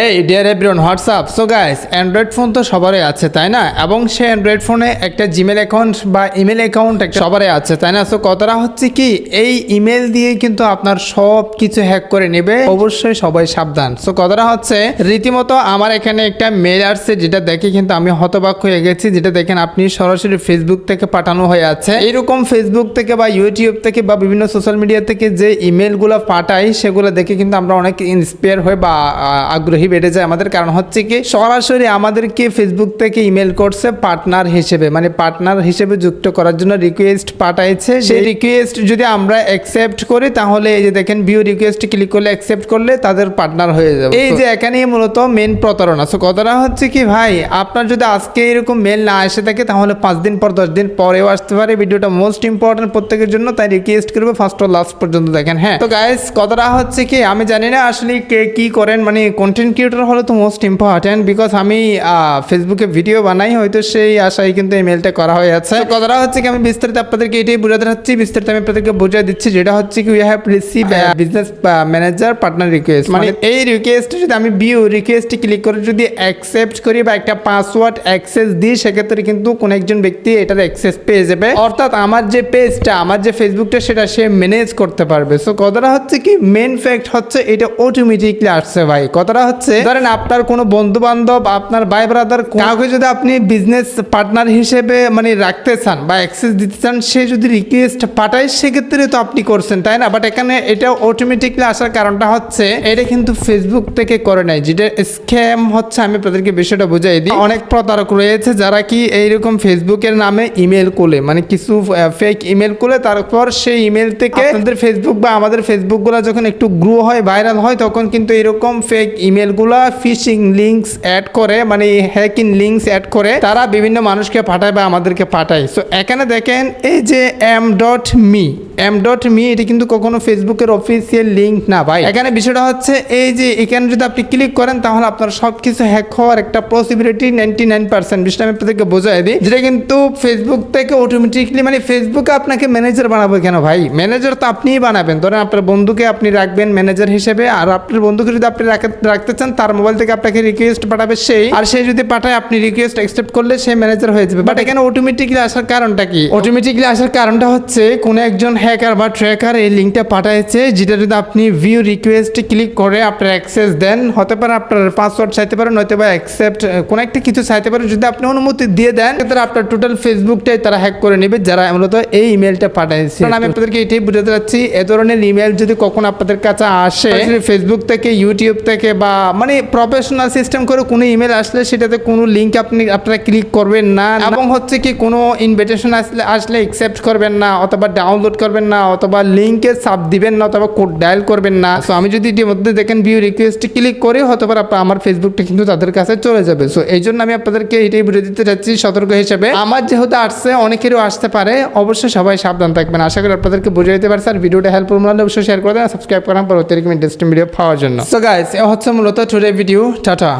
এই dear everyone WhatsApp. So guys, Android phone তো সবারই আছে তাই না, এবং সেই অ্যান্ড্রয়েড ফোনে একটা জিমেল অ্যাকাউন্ট বা ইমেল অ্যাকাউন্ট একটা সবারই আছে তাই না। সো কথাটা হচ্ছে কি, এই ইমেল দিয়ে কিন্তু আপনার সব কিছু হ্যাক করে নেবে, অবশ্যই সবাই সাবধান। সো কথাটা হচ্ছে রীতিমতো আমার এখানে একটা মেল আসছে, যেটা দেখে কিন্তু আমি হতবাক হয়ে গেছি। যেটা দেখেন আপনি সরাসরি ফেসবুক থেকে পাঠানো হয়ে আছে। এইরকম ফেসবুক থেকে বা ইউটিউব থেকে বা বিভিন্ন সোশ্যাল মিডিয়া থেকে যে ইমেলগুলো পাঠাই, সেগুলো দেখে কিন্তু আমরা অনেক ইন্সপায়ার হই বা আগ্রহী বেড়ে যায় আমাদের। কারণ হচ্ছে কি, সরাসরি আমাদেরকে ফেসবুক থেকে ইমেল করছে পার্টনার হিসেবে, মানে পার্টনার হিসেবে যুক্ত করার জন্য রিকোয়েস্ট পাঠাইছে। সেই রিকোয়েস্ট যদি আমরা অ্যাকসেপ্ট করি, তাহলে এই যে দেখেন ভিউ রিকোয়েস্ট ক্লিক করলে অ্যাকসেপ্ট করলে তাদের পার্টনার হয়ে যাবে। এই যে এখানেই মূলত মেন প্রতারণা। সো কথাটা হচ্ছে কি ভাই, আপনার যদি আজকে এরকম মেল না এসে থাকে, তাহলে 5 দিন পর 10 দিন পরেও আসতে পারে। ভিডিওটা মোস্ট ইম্পর্টেন্ট প্রত্যেকের জন্য, তাই রিকোয়েস্ট করবে ফার্স্ট ও লাস্ট পর্যন্ত দেখেন। হ্যাঁ, তো গাইস কথাটা হচ্ছে কি, আমি জানি না আসলে কে কি করেন, মানে কন্টেন্ট ক্রিয়েটর হলে তো মোস্ট ইম্পর্টেন্ট, বিকজ আমি ফেসবুকে ভিডিও বানাই, হয়তো সেই আশায় কিন্তু এই মেলটা করা হয়ে আছে। কথাটা হচ্ছে কি, আমি বিস্তারিত আপনাদেরকে এটাই বোঝাতে চাচ্ছি, বিস্তারিত আমি আপনাদেরকে বুঝিয়ে দিচ্ছি। যেটা হচ্ছে কি, we have receive business manager partner request, মানে এই রিকোয়েস্ট যদি আমি ভিউ রিকোয়েস্ট ক্লিক করে যদি অ্যাকসেপ্ট করি বা একটা পাসওয়ার্ড অ্যাক্সেস দিই, সেক্ষেত্রে কিন্তু কোন একজন ব্যক্তি এটার অ্যাক্সেস পেয়ে যাবে, অর্থাৎ আমার যে পেজটা, আমার যে ফেসবুকটা, সেটা সে ম্যানেজ করতে পারবে। সো কথাটা হচ্ছে কি, মেন ফ্যাক্ট হচ্ছে এটা অটোমেটিকলি আসছে ভাই। কথাটা হচ্ছে, ধরেন আপনার কোনো বন্ধু বান্ধব, আপনার ভাই ব্রাদার, কাউকে যদি আপনি বিজনেস পার্টনার হিসেবে মানে রাখতে চান বা অ্যাক্সেস দিতে চান, সে যদি রিকোয়েস্ট পাঠায়, সেক্ষেত্রে তো আপনি করছেন তাই না। বাট এখানে এটা অটোমেটিকলি আসার কারণটা হচ্ছে, এটা কিন্তু ফেসবুক থেকে করে নাই, যেটা স্ক্যাম হচ্ছে। আমি আপনাদেরকে বিষয়টা বুঝাই দিই। অনেক প্রতারক রয়েছে যারা কি এইরকম ফেসবুকের নামে ইমেল খুলে, মানে কিছু ফেক ইমেল খুলে, তারপর সেই ইমেল থেকে আপনাদের ফেসবুক বা আমাদের ফেসবুকগুলো যখন একটু গ্রো হয়, ভাইরাল হয়, তখন কিন্তু এরকম ফেক ইমেলগুলো ফিশিং লিঙ্কস অ্যাড করে, মানে হ্যাকিং লিঙ্কস অ্যাড করে তারা বিভিন্ন মানুষকে পাঠায় বা আমাদেরকে পাঠায়। সো এখানে দেখেন, এই যে m.me এটা কিন্তু কখনো ফেসবুকের অফিসিয়াল লিঙ্ক না ভাই। এখানে বিষয়টা হচ্ছে এই যে এখানে যদি আপনি ক্লিক করেন, তাহলে আপনার সবকিছু হ্যাক হওয়ার একটা পসিবিলিটি 99%। বিষয়টা আমি আপনাদেরকে বোঝাই দিই, যেটা কিন্তু ফেসবুক থেকে অটোমেটিকলি, মানে ফেসবুকে আপনাকে ম্যানেজার বানাবো কেন ভাই? ম্যানেজার তো আপনিই বানাবেন। ধরেন আপনার বন্ধুকে আপনি রাখবেন ম্যানেজার হিসেবে, আর আপনার বন্ধুকে যদি আপনি রাখতে চান, তার মোবাইল থেকে আপনাকে রিকোয়েস্ট পাঠাবে সেই, আর সে যদি পাঠায়, আপনি রিকোয়েস্ট অ্যাকসেপ্ট করলে সে ম্যানেজার হয়ে যাবে। বাট এখানে অটোমেটিকলি আসার কারণটা কি? অটোমেটিকলি আসার কারণটা হচ্ছে, কোনো একজন হ্যাকার বা ট্র্যাকার এই লিঙ্কটা পাঠাইছে, যেটা যদি আপনি ভিউ রিকোয়েস্ট ক্লিক করে আপনার অ্যাক্সেস দেন, হতে পারে আপনার পাসওয়ার্ড চাইতে পারে, নয়তো বা অ্যাকসেপ্ট কোনো একটা কিছু চাইতে পারে। যদি আপনি অনুমতি দিয়ে দেন, তাহলে আপনার টোটাল ফেসবুকটাই তারা হ্যাক করে নেবে, যারা মূলত এই ইমেলটা পাঠাইছে। কারণ আমি আপনাদেরকে এটাই বুঝাতে চাচ্ছি, এ ধরনের ইমেল যদি কখনো আপনাদের কাছে আসে, ফেসবুক থেকে, ইউটিউব থেকে, বা মানে প্রফেশনাল সিস্টেম করে কোনো ইমেল আসলে, সেটাতে কোনো লিঙ্ক আপনারা ক্লিক করবেন না, এবং হচ্ছে কি কোনো ইনভিটেশন আসলে অ্যাকসেপ্ট করবেন না, অথবা ডাউনলোড করবেন না, অথবা লিঙ্কে সাব দিবেন না, অথবা কোড ডায়াল করবেন না। সো আমি যদি এর মধ্যে দেখেন ভিউ রিকোয়েস্ট ক্লিক করে, হতে পারে আমার ফেসবুকটা কিন্তু তাদের কাছে চলে যাবে। সো এই জন্য আমি আপনাদেরকে এটাই বুঝে দিতে চাচ্ছি সতর্ক হিসেবে। আমার যেহেতু আসছে, অনেকেরও আসতে পারে, অবশ্যই সবাই সাবধান থাকবেন। আশা করি আপনাদেরকে বুঝে দিতে পারছি। আর ভিডিওটা হেল্পফুল মনে হলে অবশ্যই শেয়ার করে দেন, সাবস্ক্রাইব করেন পরবর্তী ইন্টারেস্টিং ভিডিও পাওয়ার জন্য। সো গাইস, এ হচ্ছে মূলত টুডে ভিডিও। টাটা।